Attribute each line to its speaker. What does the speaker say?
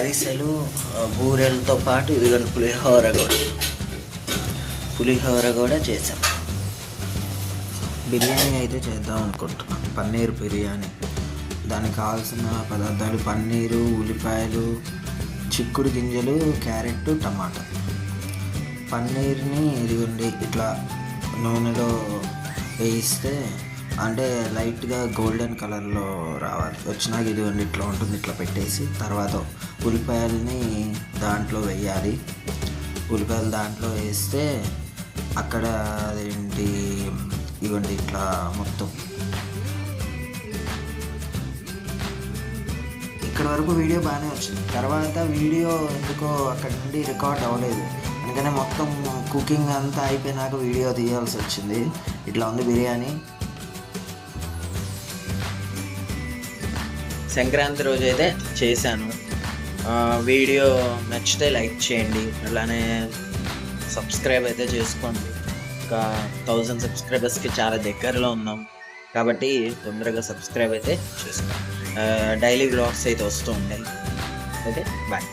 Speaker 1: అరిసెలు బూరెలతో పాటు ఇదిగోండి పులిహోర కూడా చేసాం. బిర్యానీ అయితే చేద్దాం అనుకుంటున్నాం, పన్నీర్ బిర్యానీ. దానికి కావాల్సిన పదార్థాలు పన్నీరు, ఉల్లిపాయలు, చిక్కుడు గింజలు, క్యారెట్, టమాటా. పన్నీర్ని ఇదిగోండి ఇట్లా నూనెలో వేయిస్తే అంటే లైట్గా గోల్డెన్ కలర్లో రావాలి. వచ్చినాక ఇదిగోండి ఇట్లా ఉంటుంది. ఇట్లా పెట్టేసి తర్వాత ఉల్లిపాయలని దాంట్లో వేయాలి. ఉల్లిపాయలు దాంట్లో వేస్తే అక్కడ అదేంటి ఇవ్వండి ఇట్లా మొత్తం. ఇక్కడ వరకు వీడియో బాగానే వచ్చింది. తర్వాత వీడియో ఎందుకో అక్కడ నుండి రికార్డ్ అవ్వలేదు. అందుకనే మొత్తం కుకింగ్ అంతా అయిపోయినాక వీడియో తీయాల్సి వచ్చింది. ఇట్లా ఉంది బిర్యానీ. సంక్రాంతి రోజు అయితే చేశాను. వీడియో నచ్చితే లైక్ చేయండి, అలానే సబ్స్క్రైబ్ అయితే చేసుకోండి. ఒక 1000 సబ్స్క్రైబర్స్కి చాలా దగ్గరలో ఉన్నాం కాబట్టి తొందరగా సబ్స్క్రైబ్ అయితే చేసుకోండి. డైలీ వ్లాగ్స్ అయితే వస్తూ ఉంటాయి. Okay, bye.